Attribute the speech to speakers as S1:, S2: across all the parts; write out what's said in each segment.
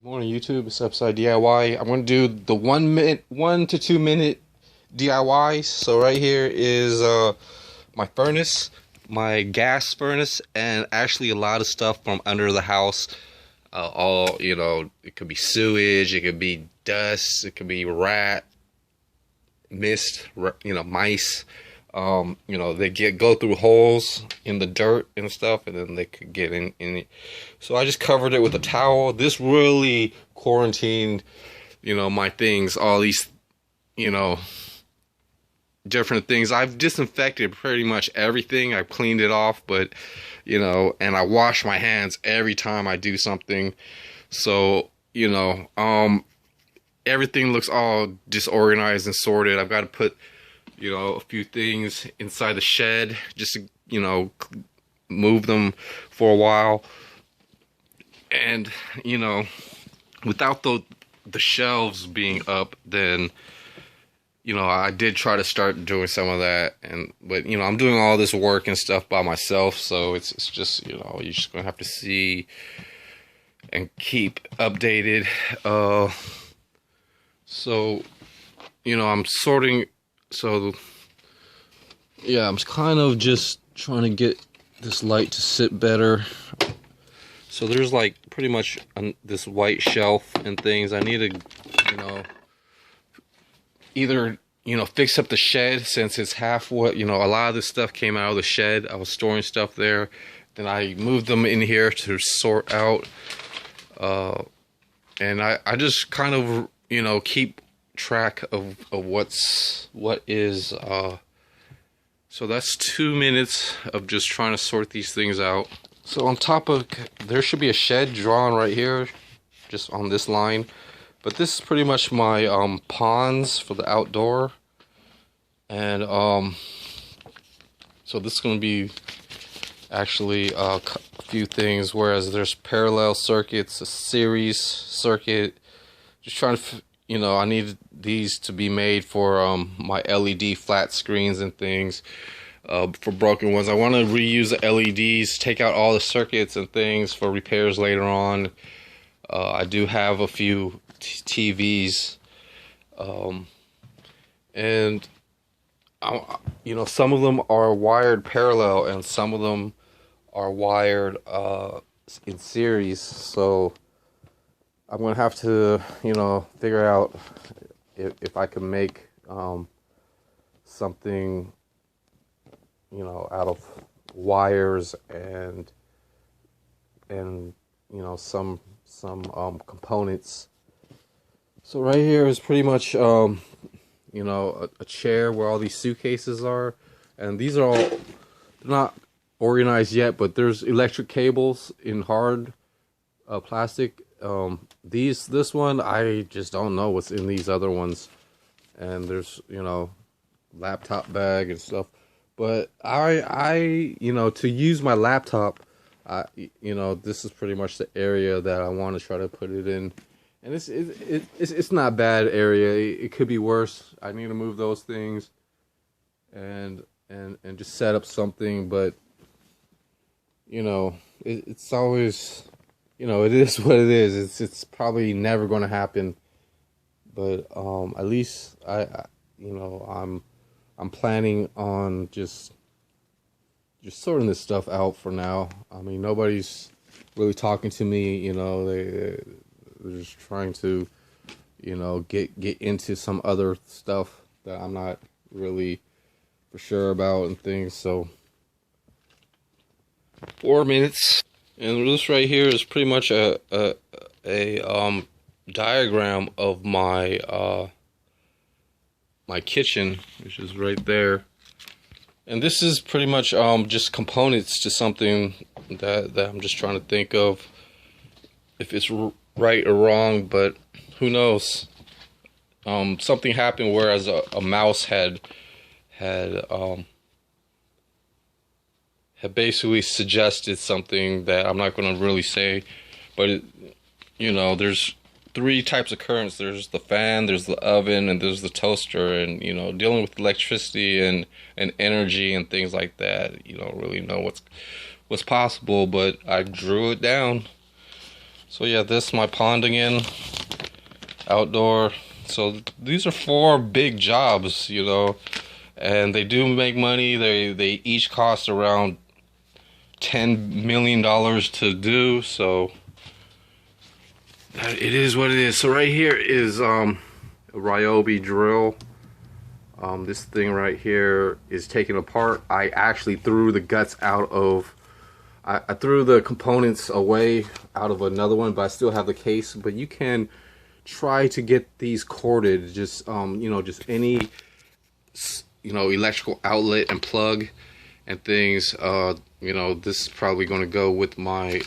S1: Morning YouTube, it's Upside DIY. I'm gonna do the 1 to 2 minute DIYs. So right here is my furnace, my gas furnace, and actually a lot of stuff from under the house. All it could be sewage, it could be dust, it could be rat, mist, mice. They go through holes in the dirt and stuff, and then they could get in it. So I just covered it with a towel. This really quarantined, my things, all these, different things. I've disinfected pretty much everything. I've cleaned it off, but, and I wash my hands every time I do something. So, everything looks all disorganized and sorted. I've got to put a few things inside the shed just to, move them for a while. And, without the shelves being up, then, I did try to start doing some of that. But, I'm doing all this work and stuff by myself. So it's just, you're just going to have to see and keep updated. So, I'm sorting. So, yeah, I'm kind of just trying to get this light to sit better. So there's like pretty much this white shelf and things. I need to, either, fix up the shed since it's half what, a lot of this stuff came out of the shed. I was storing stuff there. Then I moved them in here to sort out. And I just kind of, keep track of what is so that's 2 minutes of just trying to sort these things out. So on top of, there should be a shed drawn right here just on this line, but this is pretty much my ponds for the outdoor. And so this is going to be actually a few things, whereas there's parallel circuits, a series circuit. Just trying to I need these to be made for my LED flat screens and things, for broken ones. I want to reuse the LEDs, take out all the circuits and things for repairs later on. I do have a few TVs, and some of them are wired parallel and some of them are wired in series. So I'm going to have to, figure out if I can make something, out of wires and some components. So right here is pretty much, a chair where all these suitcases are. And these are all, they're not organized yet, but there's electric cables in hard plastic. This one, I just don't know what's in these other ones. And there's, laptop bag and stuff. But I to use my laptop, this is pretty much the area that I want to try to put it in. And it's not a bad area. It could be worse. I need to move those things and just set up something, but it's always, it is what it is. It's probably never going to happen, but at least I'm planning on just sorting this stuff out for now. I mean, nobody's really talking to me. They're just trying to get into some other stuff that I'm not really for sure about and things. So 4 minutes. And this right here is pretty much a diagram of my my kitchen, which is right there. And this is pretty much just components to something that I'm just trying to think of if it's right or wrong, but who knows. Something happened whereas a mouse had basically suggested something that I'm not going to really say, but there's 3 types of currents. There's the fan, there's the oven, and there's the toaster. And dealing with electricity and energy and things like that, you don't really know what's possible, but I drew it down. So yeah, this is my pond again, outdoor. So these are 4 big jobs, you know, and they do make money. They each cost around $10 million to do, so it is what it is. So right here is a Ryobi drill. This thing right here is taken apart. I actually threw the guts out of, I threw the components away out of another one, but I still have the case. But you can try to get these corded, just you know, just any, you know, electrical outlet and plug and things. You know, this is probably going to go with my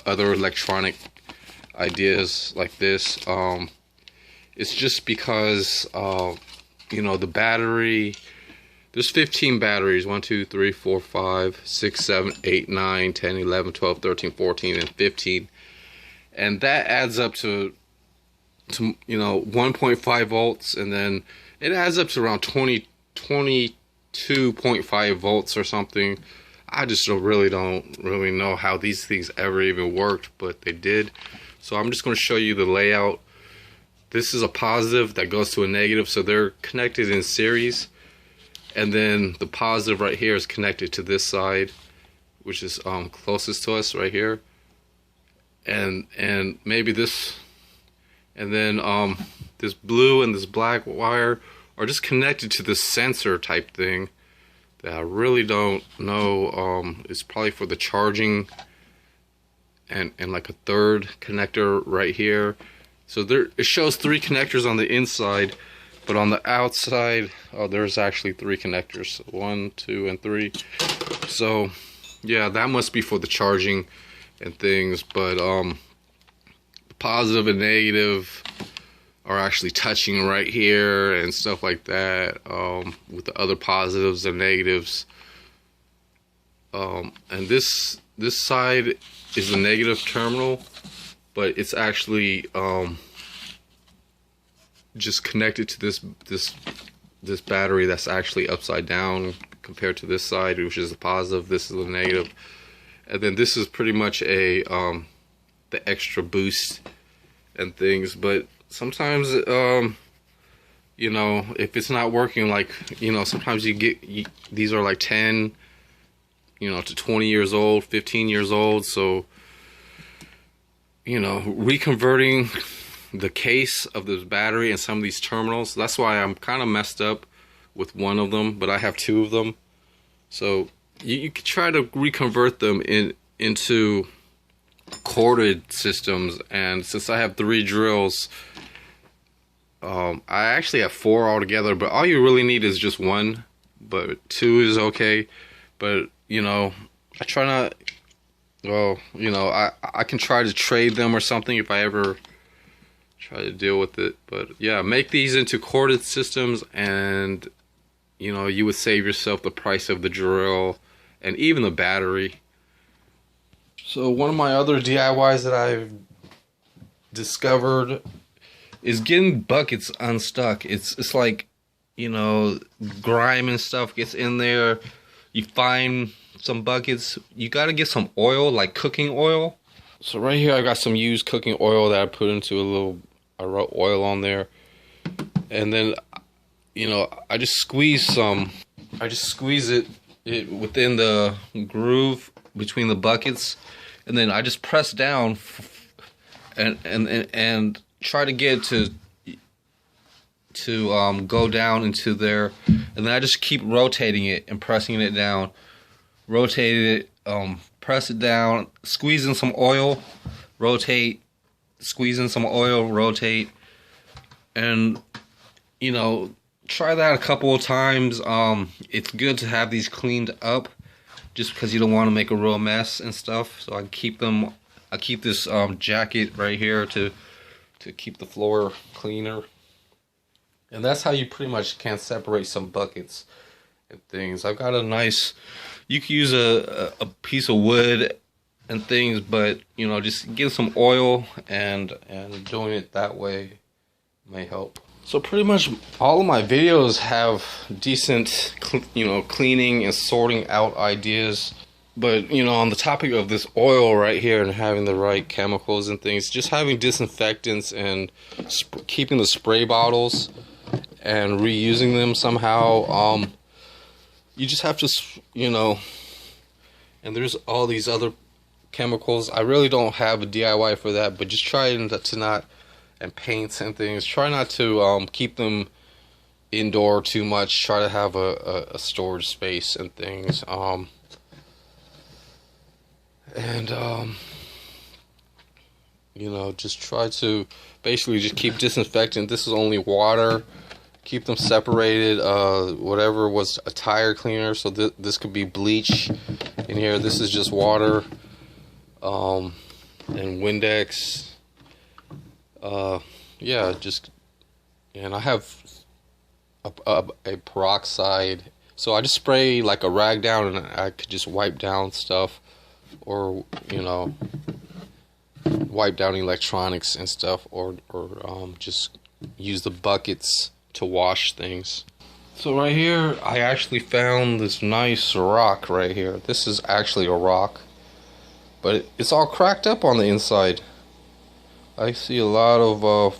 S1: other electronic ideas like this. It's just because you know, the battery, there's 15 batteries, 1 2 3 4 5 6 7 8 9 10 11 12 13 14 and 15, and that adds up to you know, 1.5 volts, and then it adds up to around 22.5 volts or something. I just don't really know how these things ever even worked, but they did. So I'm just going to show you the layout. This is a positive that goes to a negative, so they're connected in series. And then the positive right here is connected to this side, which is closest to us right here. And maybe this, and then this blue and this black wire are just connected to this sensor type thing that I really don't know. It's probably for the charging, and like a third connector right here. So there, it shows 3 connectors on the inside, but on the outside, oh, there's actually 3 connectors. 1, 2, and 3. So yeah, that must be for the charging and things. But the positive and negative are actually touching right here and stuff like that, with the other positives and negatives. And this side is the negative terminal, but it's actually just connected to this battery that's actually upside down compared to this side, which is the positive. This is the negative, and then this is pretty much a the extra boost and things. But sometimes you know, if it's not working, like, you know, sometimes these are like 10, you know, to 20 years old, 15 years old. So, you know, reconverting the case of this battery and some of these terminals, that's why I'm kind of messed up with one of them, but I have 2 of them. So you could try to reconvert them into corded systems. And since I have 3 drills, I actually have 4 altogether, but all you really need is just 1, but 2 is okay. But, you know, I try not, well, you know, I can try to trade them or something if I ever try to deal with it. But yeah, make these into corded systems, and, you know, you would save yourself the price of the drill and even the battery. So one of my other DIYs that I've discovered is getting buckets unstuck. It's like, you know, grime and stuff gets in there. You find some buckets, you gotta get some oil, like cooking oil. So right here I got some used cooking oil that I put into a little, I wrote oil on there, and then, you know, I just squeeze it within the groove between the buckets, and then I just press down and try to get it to go down into there, and then I just keep rotating it and pressing it down, rotate it, press it down, squeeze in some oil, rotate, squeeze in some oil, rotate, and, you know, try that a couple of times. It's good to have these cleaned up, just because you don't want to make a real mess and stuff. So I keep this jacket right here to keep the floor cleaner. And that's how you pretty much can separate some buckets and things. I've got a nice, you can use a piece of wood and things, but, you know, just get some oil and doing it that way may help. So pretty much all of my videos have decent, you know, cleaning and sorting out ideas. But you know, on the topic of this oil right here and having the right chemicals and things, just having disinfectants and keeping the spray bottles and reusing them somehow. You just have to, you know, and there's all these other chemicals. I really don't have a DIY for that, but just try to not, and paints and things, try not to keep them indoor too much. Try to have a storage space and things. You know, just try to basically just keep disinfectant. This is only water. Keep them separated. Whatever was a tire cleaner, so this could be bleach in here. This is just water, and Windex. Yeah, just, and I have a peroxide, so I just spray like a rag down, and I could just wipe down stuff, or you know, wipe down electronics and stuff, or just use the buckets to wash things. So right here, I actually found this nice rock right here. This is actually a rock, but it's all cracked up on the inside. I see a lot of,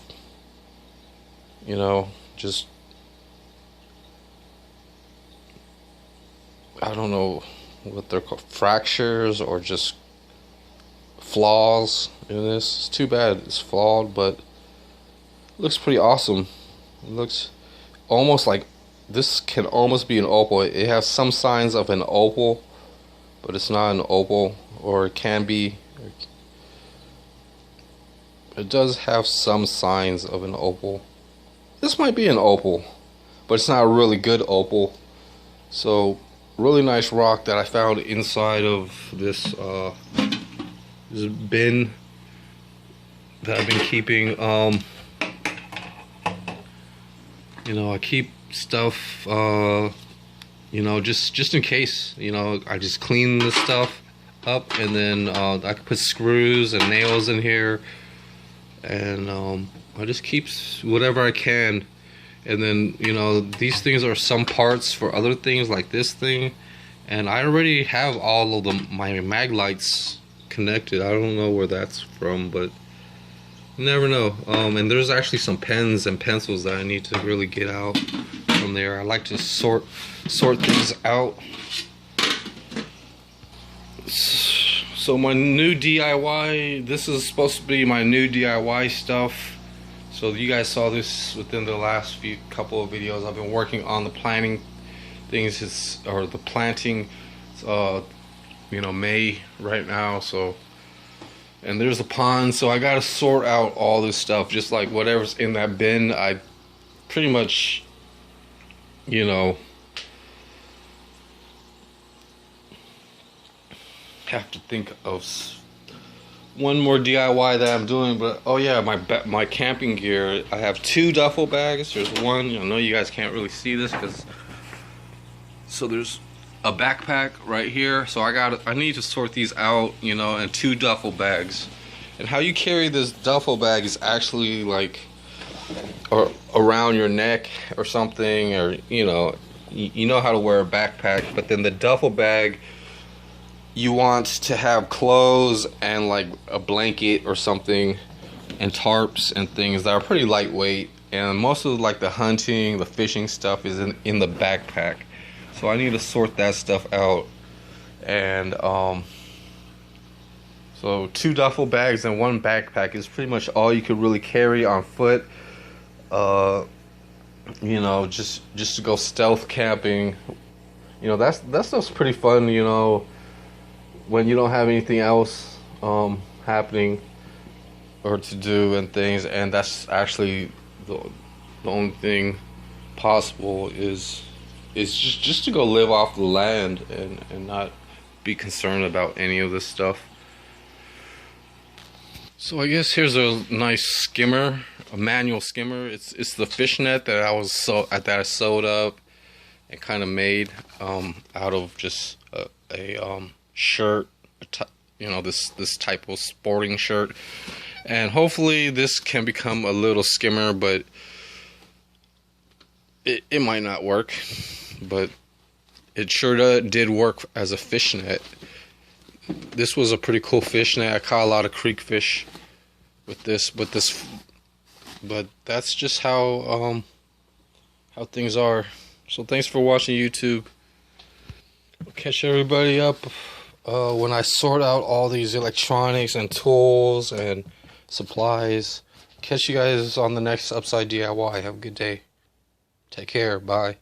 S1: you know, just, I don't know what they're called, fractures or just flaws in this. It's too bad it's flawed, but it looks pretty awesome. It looks almost like this can almost be an opal. It has some signs of an opal, but it's not an opal, or it can be. It does have some signs of an opal. This might be an opal, but it's not a really good opal. So, really nice rock that I found inside of this this bin that I've been keeping. You know, I keep stuff, you know, just in case. You know, I just clean this stuff up, and then I can put screws and nails in here, and I just keep whatever I can. And then, you know, these things are some parts for other things, like this thing, and I already have all of my mag lights connected. I don't know where that's from, but you never know. And there's actually some pens and pencils that I need to really get out from there. I like to sort things out. So my new DIY, this is supposed to be my new DIY stuff. So you guys saw this within the last couple of videos. I've been working on the planting things, or the planting. You know, May right now. So, and there's a pond. So I gotta sort out all this stuff, just like whatever's in that bin. I pretty much, you know, have to think of one more DIY that I'm doing. But oh yeah, my camping gear. I have 2 duffel bags. There's one. I know you guys can't really see this because. So there's a backpack right here. So I need to sort these out, you know, and 2 duffel bags. And how you carry this duffel bag is actually like, or around your neck or something, or you know how to wear a backpack. But then the duffel bag, you want to have clothes and like a blanket or something, and tarps and things that are pretty lightweight. And most of like the hunting, the fishing stuff is in the backpack. So I need to sort that stuff out. And so 2 duffel bags and 1 backpack is pretty much all you could really carry on foot. You know, just to go stealth camping. You know, that stuff's pretty fun, you know, when you don't have anything else happening or to do and things. And that's actually the only thing possible is just to go live off the land and not be concerned about any of this stuff. So I guess here's a nice skimmer, a manual skimmer. It's the fishnet that I sewed up and kind of made out of just a shirt, you know, this type of sporting shirt. And hopefully this can become a little skimmer, but it might not work. But it sure did work as a fishnet. this was a pretty cool fish net. I caught a lot of creek fish with this, but that's just how things are. So thanks for watching YouTube. I'll catch everybody up when I sort out all these electronics and tools and supplies. Catch you guys on the next Upside DIY. Have a good day. Take care. Bye.